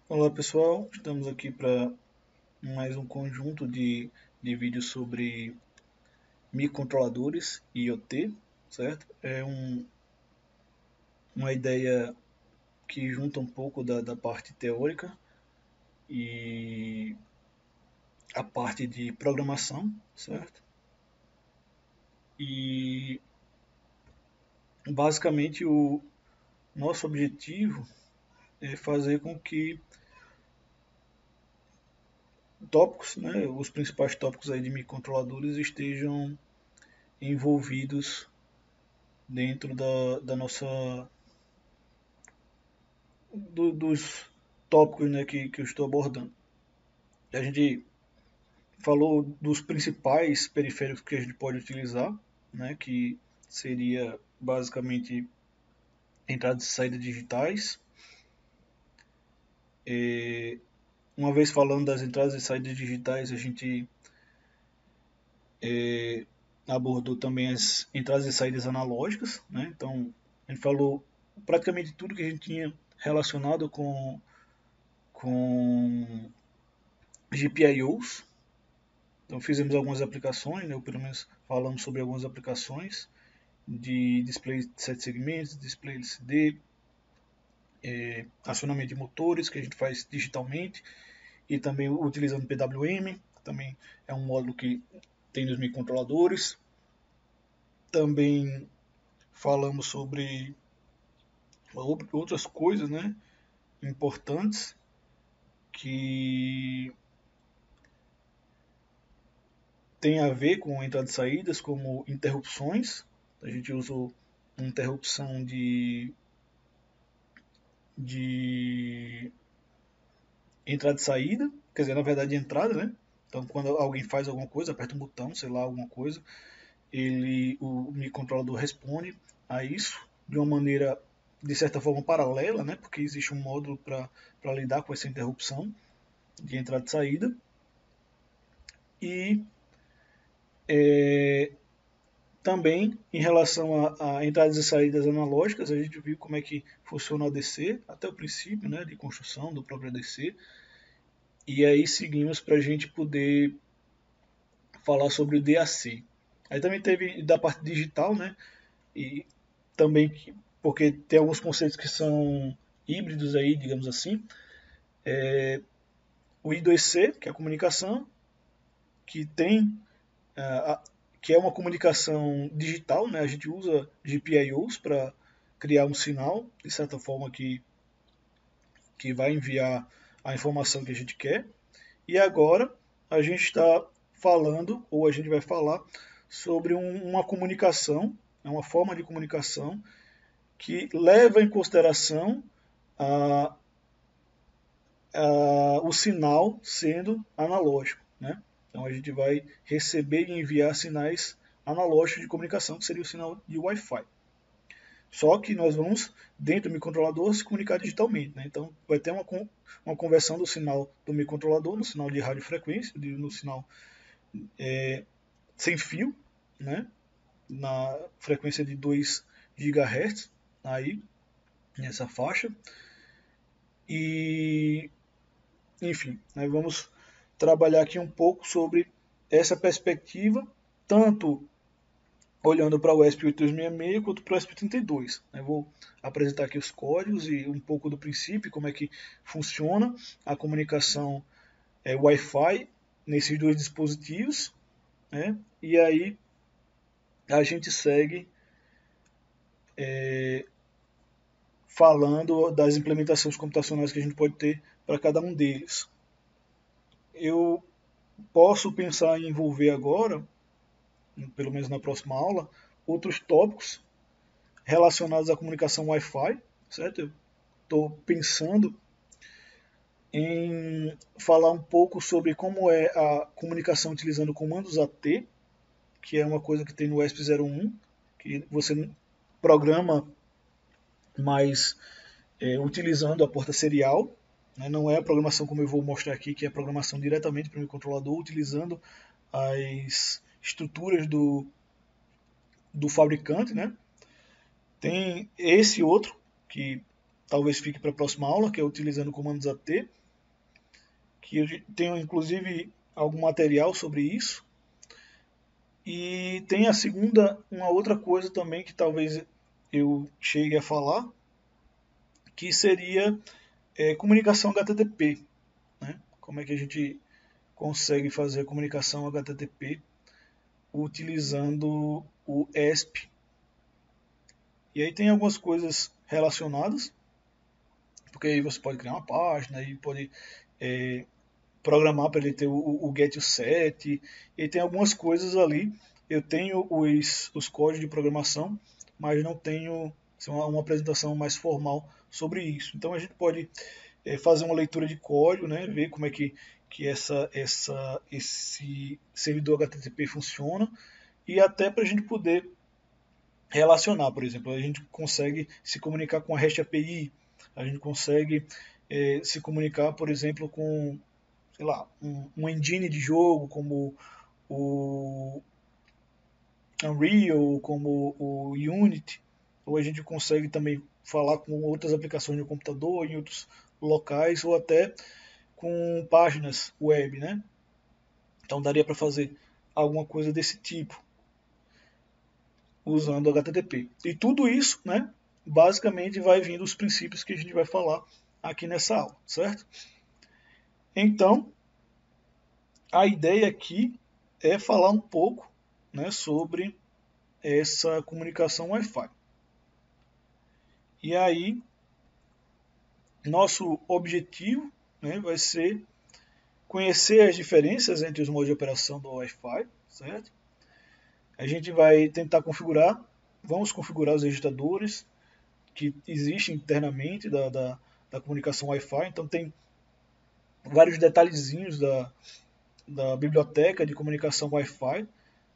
Olá pessoal, estamos aqui para mais um conjunto de vídeos sobre microcontroladores e IoT, certo? Uma ideia que junta um pouco da parte teórica e a parte de programação, certo? E basicamente o nosso objetivo é fazer com que tópicos, né, os principais tópicos aí de microcontroladores estejam envolvidos dentro da nossa dos tópicos, né, que eu estou abordando. A gente falou dos principais periféricos que a gente pode utilizar, né, que seria basicamente entradas e saídas digitais. Uma vez falando das entradas e saídas digitais, a gente abordou também as entradas e saídas analógicas, né? Então a gente falou praticamente tudo que a gente tinha relacionado com GPIOs. Então fizemos algumas aplicações, né, ou pelo menos falamos sobre algumas aplicações de display de 7 segmentos, display LCD, acionamento de motores que a gente faz digitalmente e também utilizando PWM, também é um módulo que tem nos microcontroladores. Também falamos sobre outras coisas, né, importantes que tem a ver com entradas e saídas, como interrupções. A gente usou uma interrupção de entrada e saída, quer dizer, na verdade de entrada, né? Então quando alguém faz alguma coisa, aperta um botão, sei lá, alguma coisa, o microcontrolador responde a isso de uma maneira de certa forma paralela, né? Porque existe um módulo para lidar com essa interrupção de entrada e saída. E também em relação a entradas e saídas analógicas, a gente viu como é que funciona o ADC, até o princípio, né, de construção do próprio ADC. E aí seguimos para a gente poder falar sobre o DAC. Aí também teve da parte digital, né? E também porque tem alguns conceitos que são híbridos aí, digamos assim. O I2C, que é a comunicação, que tem que é uma comunicação digital, né? A gente usa GPIOs para criar um sinal, de certa forma que vai enviar a informação que a gente quer. E agora a gente está falando, ou a gente vai falar, sobre uma comunicação, é uma forma de comunicação que leva em consideração a, o sinal sendo analógico. Né? Então a gente vai receber e enviar sinais analógicos de comunicação, que seria o sinal de Wi-Fi. Só que nós vamos, dentro do microcontrolador, se comunicar digitalmente. Né? Então vai ter uma conversão do sinal do microcontrolador no sinal de radiofrequência, no sinal sem fio, né? Na frequência de 2 GHz, aí, nessa faixa. E, enfim, né, vamos trabalhar aqui um pouco sobre essa perspectiva, tanto olhando para o ESP8266 quanto para o ESP32. Eu vou apresentar aqui os códigos e um pouco do princípio, como é que funciona a comunicação Wi-Fi nesses dois dispositivos, né? E aí a gente segue falando das implementações computacionais que a gente pode ter para cada um deles. Eu posso pensar em envolver agora, pelo menos na próxima aula, outros tópicos relacionados à comunicação Wi-Fi, certo? Eu estou pensando em falar um pouco sobre como é a comunicação utilizando comandos AT, que é uma coisa que tem no ESP01, que você programa mais utilizando a porta serial. Né? Não é a programação como eu vou mostrar aqui, que é a programação diretamente para o microcontrolador, utilizando as estruturas do fabricante. Né? Tem esse outro, que talvez fique para a próxima aula, que é utilizando comandos AT, que eu tenho inclusive algum material sobre isso. E tem a segunda, uma outra coisa também que talvez eu chegue a falar, que seria comunicação HTTP. Né? Como é que a gente consegue fazer comunicação HTTP utilizando o ESP. E aí tem algumas coisas relacionadas, porque aí você pode criar uma página e pode programar para ele ter o get e o set, e tem algumas coisas ali. Eu tenho os códigos de programação, mas não tenho assim, uma apresentação mais formal sobre isso. Então a gente pode fazer uma leitura de código, né, ver como é que esse servidor HTTP funciona, e até para a gente poder relacionar, por exemplo, a gente consegue se comunicar com a REST API, a gente consegue se comunicar, por exemplo, com, sei lá, um engine de jogo como o Unreal, como o Unity, ou a gente consegue também falar com outras aplicações no computador, em outros locais, ou até com páginas web, né? Então daria para fazer alguma coisa desse tipo usando HTTP. E tudo isso, né, basicamente vai vindo os princípios que a gente vai falar aqui nessa aula, certo? Então, a ideia aqui é falar um pouco, né, sobre essa comunicação Wi-Fi. E aí, nosso objetivo, né, vai ser conhecer as diferenças entre os modos de operação do Wi-Fi, certo? A gente vai tentar configurar, vamos configurar os registradores que existem internamente da comunicação Wi-Fi, então tem vários detalhezinhos da biblioteca de comunicação Wi-Fi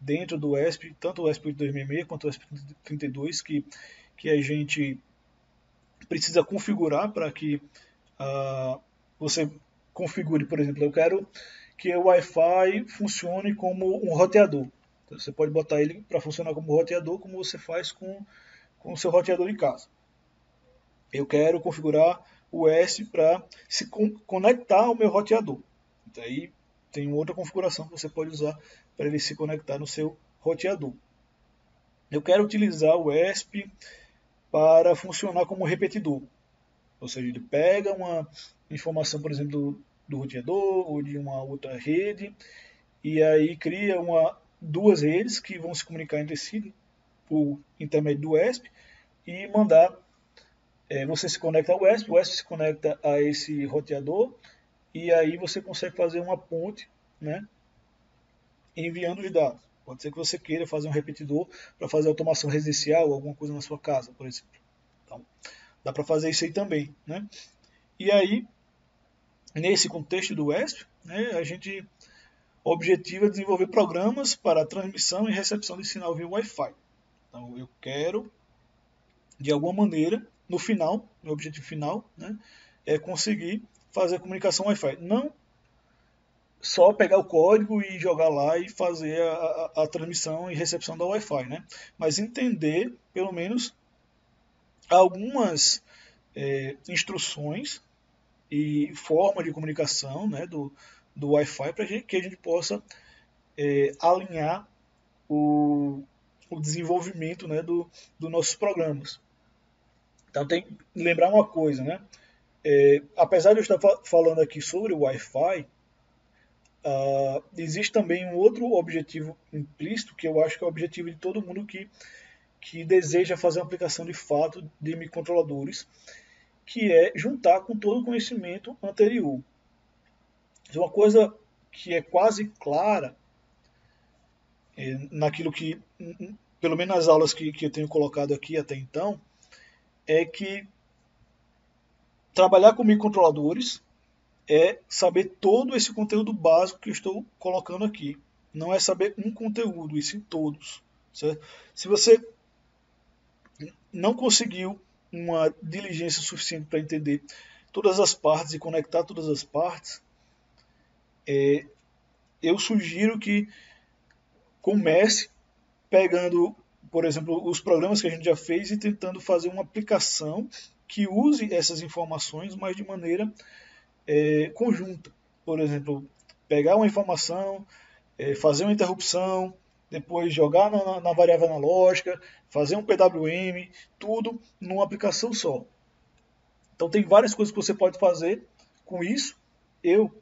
dentro do ESP, tanto o ESP 8266 quanto o ESP 32, que a gente precisa configurar para que você configure, por exemplo, eu quero que o Wi-Fi funcione como um roteador. Então, você pode botar ele para funcionar como roteador, como você faz com o seu roteador de casa. Eu quero configurar o ESP para se conectar ao meu roteador. Então, aí tem outra configuração que você pode usar para ele se conectar no seu roteador. Eu quero utilizar o ESP para funcionar como repetidor. Ou seja, ele pega uma informação, por exemplo, do roteador ou de uma outra rede, e aí cria duas redes que vão se comunicar entre si por intermédio do ESP e mandar. Você se conecta ao ESP, o ESP se conecta a esse roteador, e aí você consegue fazer uma ponte, né, enviando os dados. Pode ser que você queira fazer um repetidor para fazer automação residencial ou alguma coisa na sua casa, por exemplo. Então, dá para fazer isso aí também, né? E aí, nesse contexto do ESP, né, a gente objetiva desenvolver programas para transmissão e recepção de sinal via Wi-Fi. Então, eu quero, de alguma maneira, no final, meu objetivo final, né, é conseguir fazer a comunicação Wi-Fi. Não só pegar o código e jogar lá e fazer a transmissão e recepção da Wi-Fi, né? Mas entender, pelo menos, algumas instruções e forma de comunicação, né, do Wi-Fi para que a gente possa alinhar o desenvolvimento, né, dos nossos programas. Então tem que lembrar uma coisa, né? Apesar de eu estar falando aqui sobre o Wi-Fi, existe também um outro objetivo implícito, que eu acho que é o objetivo de todo mundo que deseja fazer uma aplicação de fato de microcontroladores, que é juntar com todo o conhecimento anterior. Uma coisa que é quase clara naquilo que, pelo menos nas aulas que eu tenho colocado aqui até então, é que trabalhar com microcontroladores é saber todo esse conteúdo básico que eu estou colocando aqui. Não é saber um conteúdo, e sim todos. Certo? Se você não conseguiu uma diligência suficiente para entender todas as partes e conectar todas as partes, eu sugiro que comece pegando, por exemplo, os programas que a gente já fez e tentando fazer uma aplicação que use essas informações, mas de maneira conjunta. Por exemplo, pegar uma informação, fazer uma interrupção, depois jogar na variável analógica, fazer um PWM, tudo numa aplicação só. Então tem várias coisas que você pode fazer com isso. Eu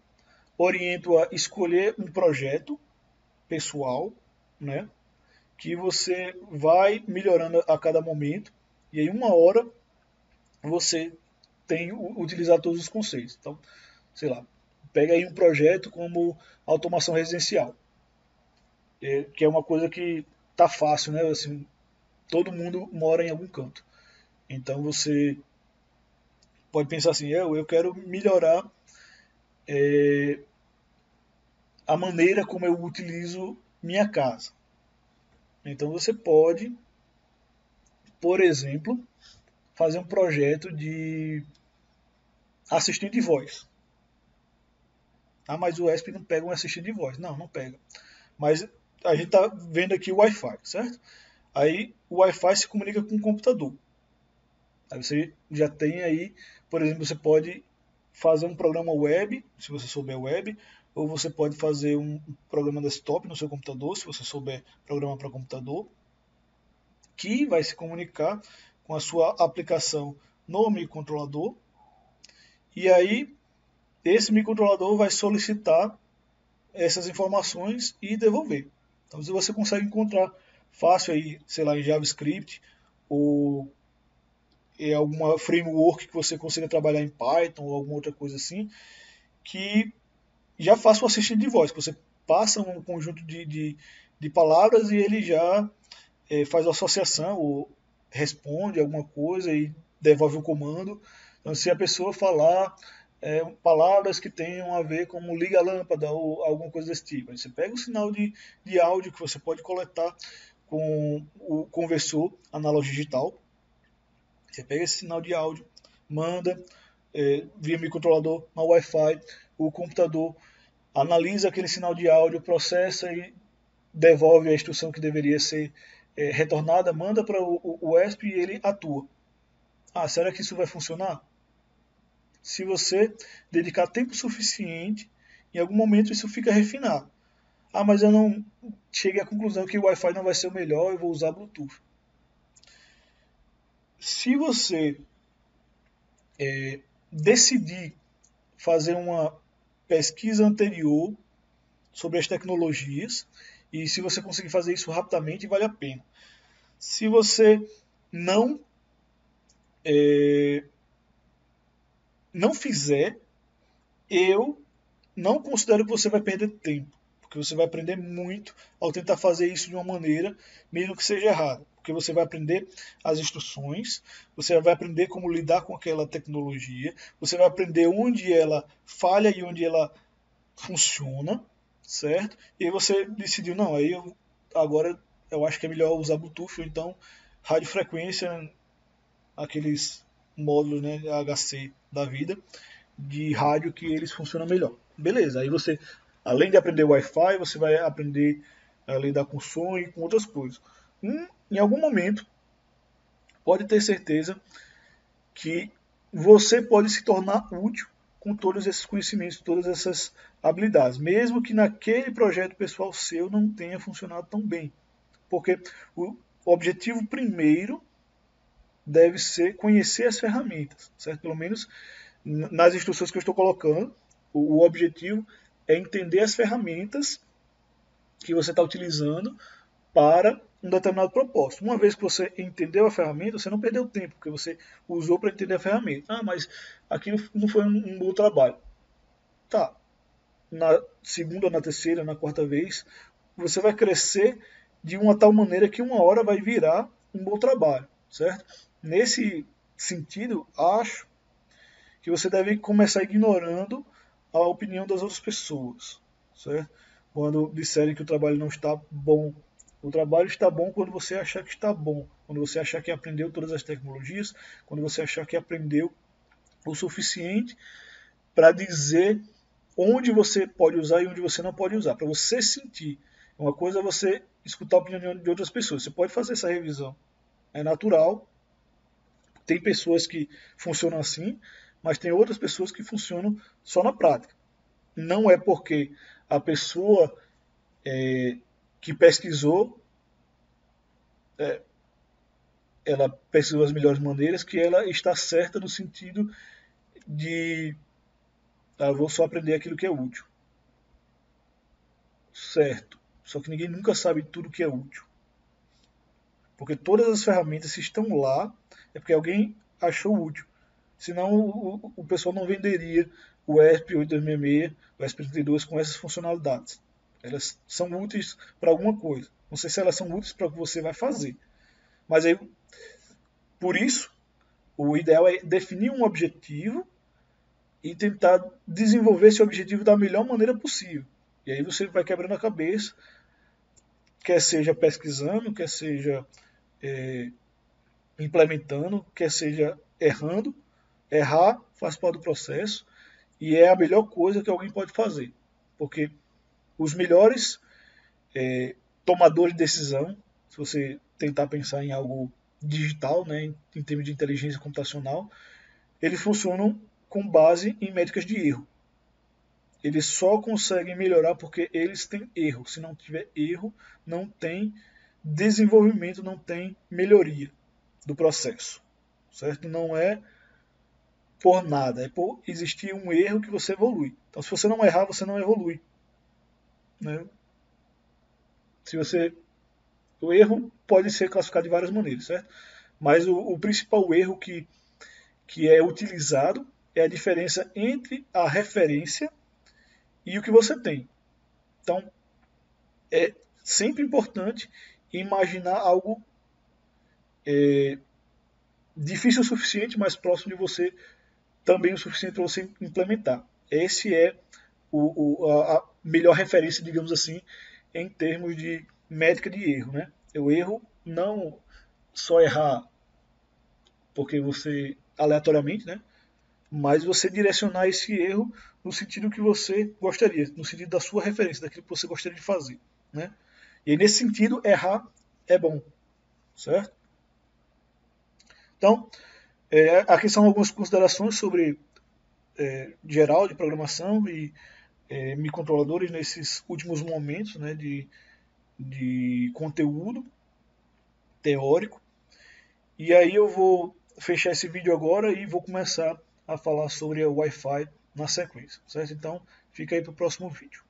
oriento a escolher um projeto pessoal, né, que você vai melhorando a cada momento, e em uma hora você tem utilizar todos os conceitos. Então, sei lá, pega aí um projeto como automação residencial, que é uma coisa que tá fácil, né? Assim, todo mundo mora em algum canto. Então você pode pensar assim, eu quero melhorar a maneira como eu utilizo minha casa. Então você pode, por exemplo, fazer um projeto de assistente de voz. Ah, mas o ESP não pega um assistente de voz. Não, não pega. Mas a gente está vendo aqui o Wi-Fi, certo? Aí o Wi-Fi se comunica com o computador. Aí você já tem aí, por exemplo, você pode fazer um programa web, se você souber web, ou você pode fazer um programa desktop no seu computador, se você souber programa para computador, que vai se comunicar com a sua aplicação no microcontrolador. E aí esse microcontrolador vai solicitar essas informações e devolver. Então você consegue encontrar fácil aí, sei lá, em JavaScript ou alguma framework que você consiga trabalhar em Python ou alguma outra coisa assim, que já faça o assistente de voz, que você passa um conjunto de palavras e ele já faz a associação ou responde alguma coisa e devolve o comando. Então, se a pessoa falar palavras que tenham a ver como liga a lâmpada ou alguma coisa desse tipo, aí você pega o sinal de áudio que você pode coletar com o conversor analógico digital. Você pega esse sinal de áudio, manda via microcontrolador na Wi-Fi, o computador analisa aquele sinal de áudio, processa e devolve a instrução que deveria ser retornada, manda para o ESP e ele atua. Ah, será que isso vai funcionar? Se você dedicar tempo suficiente, em algum momento isso fica refinado. Ah, mas eu não cheguei à conclusão que o Wi-Fi não vai ser o melhor, eu vou usar Bluetooth. Se você decidir fazer uma pesquisa anterior sobre as tecnologias, e se você conseguir fazer isso rapidamente, vale a pena. Se você não não fizer, eu não considero que você vai perder tempo, porque você vai aprender muito ao tentar fazer isso de uma maneira, mesmo que seja errada, porque você vai aprender as instruções, você vai aprender como lidar com aquela tecnologia, você vai aprender onde ela falha e onde ela funciona, certo? E aí você decidiu, não, aí agora eu acho que é melhor usar Bluetooth, ou então radiofrequência, aqueles módulos, né, HC da vida, de rádio que eles funcionam melhor. Beleza, aí você, além de aprender Wi-Fi, você vai aprender a lidar com som e com outras coisas. Em algum momento, pode ter certeza que você pode se tornar útil com todos esses conhecimentos, todas essas habilidades, mesmo que naquele projeto pessoal seu não tenha funcionado tão bem. Porque o objetivo primeiro deve ser conhecer as ferramentas, certo? Pelo menos nas instruções que eu estou colocando, o objetivo é entender as ferramentas que você está utilizando para um determinado propósito. Uma vez que você entendeu a ferramenta, você não perdeu tempo, porque você usou para entender a ferramenta. Ah, mas aquilo não foi um bom trabalho. Tá. Na segunda, na terceira, na quarta vez, você vai crescer de uma tal maneira que uma hora vai virar um bom trabalho, certo? Nesse sentido, acho que você deve começar ignorando a opinião das outras pessoas, certo? Quando disserem que o trabalho não está bom. O trabalho está bom quando você achar que está bom, quando você achar que aprendeu todas as tecnologias, quando você achar que aprendeu o suficiente para dizer onde você pode usar e onde você não pode usar, para você sentir. Uma coisa é você escutar a opinião de outras pessoas. Você pode fazer essa revisão. É natural, Tem pessoas que funcionam assim, mas tem outras pessoas que funcionam só na prática. Não é porque a pessoa que pesquisou, ela pesquisou as melhores maneiras, que ela está certa no sentido de eu vou só aprender aquilo que é útil. Certo. Só que ninguém nunca sabe tudo que é útil. Porque todas as ferramentas que estão lá é porque alguém achou útil. Senão o pessoal não venderia o ESP8266, o ESP32 com essas funcionalidades. Elas são úteis para alguma coisa. Não sei se elas são úteis para o que você vai fazer. Mas aí, por isso, o ideal é definir um objetivo e tentar desenvolver esse objetivo da melhor maneira possível. E aí você vai quebrando a cabeça, quer seja pesquisando, quer seja implementando, quer seja errando. Errar faz parte do processo e é a melhor coisa que alguém pode fazer. Porque os melhores tomadores de decisão, se você tentar pensar em algo digital, né, em termos de inteligência computacional, eles funcionam com base em métricas de erro. Eles só conseguem melhorar porque eles têm erro. Se não tiver erro, não tem desenvolvimento, não tem melhoria do processo. Certo? Não é por nada, é por existir um erro que você evolui. Então, se você não errar, você não evolui. Né? Se você, o erro pode ser classificado de várias maneiras, certo? Mas o principal erro que é utilizado é a diferença entre a referência e o que você tem. Então, é sempre importante imaginar algo difícil o suficiente, mas próximo de você também o suficiente para você implementar. Esse é a melhor referência, digamos assim, em termos de métrica de erro. Né? O erro não só errar porque você aleatoriamente, né? Mas você direcionar esse erro no sentido que você gostaria, no sentido da sua referência, daquilo que você gostaria de fazer. Né? E aí, nesse sentido, errar é bom, certo? Então, aqui são algumas considerações sobre geral de programação e microcontroladores nesses últimos momentos, né, de conteúdo teórico. E aí eu vou fechar esse vídeo agora e vou começar a falar sobre o Wi-Fi na sequência, certo? Então, fica aí para o próximo vídeo.